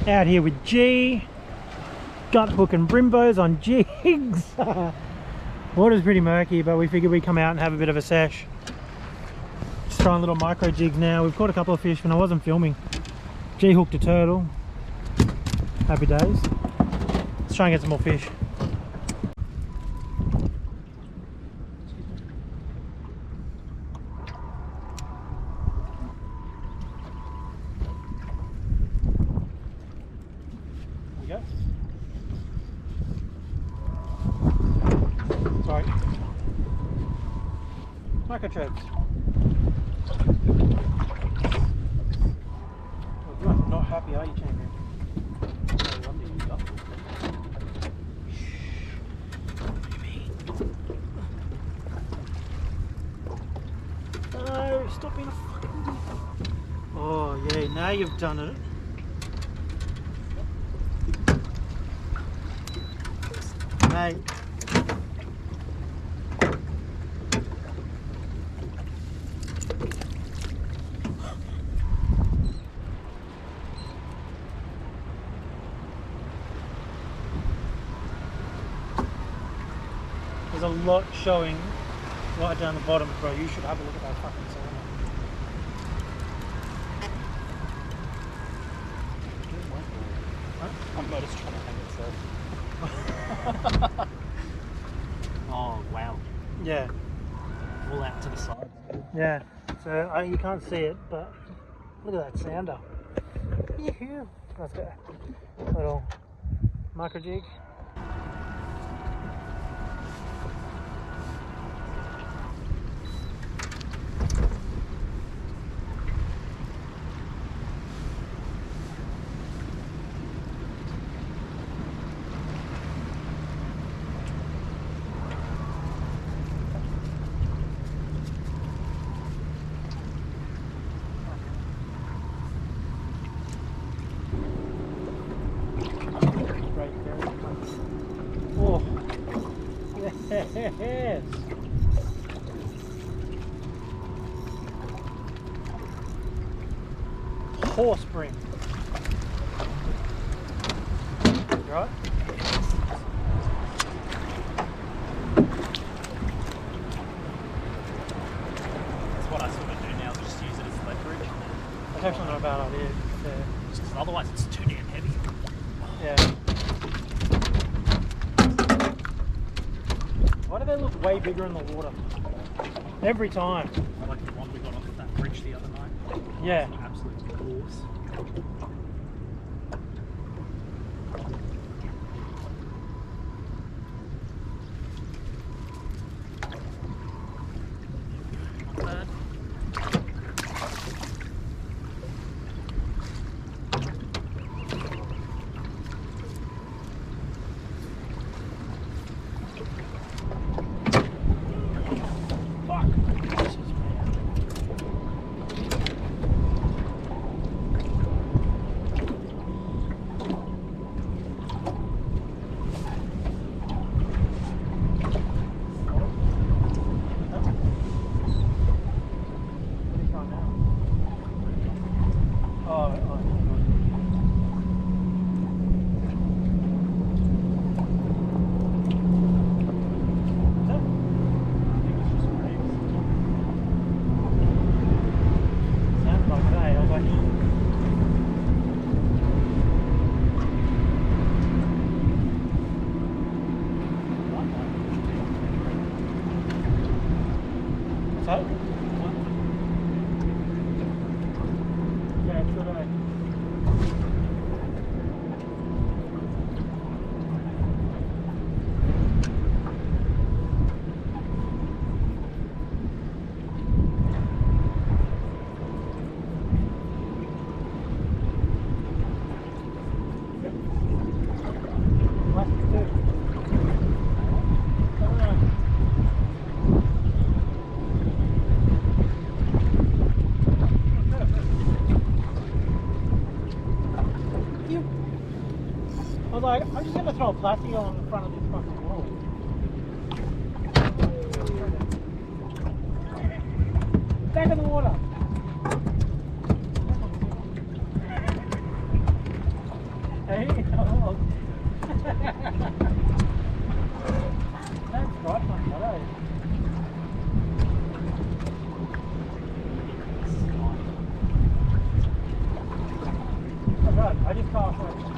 Out here with G, gut hook and brimbos on jigs. Water's pretty murky, but we figured we'd come out and have a bit of a sesh. Just trying little micro jigs now. We've caught a couple of fish when I wasn't filming. G hooked a turtle. Happy days. Let's try and get some more fish. Go. Sorry. Microtribs. Oh, you're not happy, are you, champion? No, stop being a fucking... Oh yeah, now you've done it. Mate. There's a lot showing right down the bottom, bro. You should have a look at that fucking salmon. I'm just trying to hang it, so. Oh wow. Yeah. All out to the side. Yeah. So you can't see it, but look at that sounder. Yoo-hoo. That's a little micro jig. Oh, yes. Horse brim. You right? That's what I sort of do now, just use it as leverage. That's actually not a bad idea. Just 'cause otherwise it's too damn heavy. Yeah. Why do they look way bigger in the water? Every time. Like the one we got off of that bridge the other night. Yeah. Absolutely gorgeous. Not bad. I was like, I'm just going to throw a plastic on the front of this fucking wall. Back in the water. right front, eh? Oh god, I just cast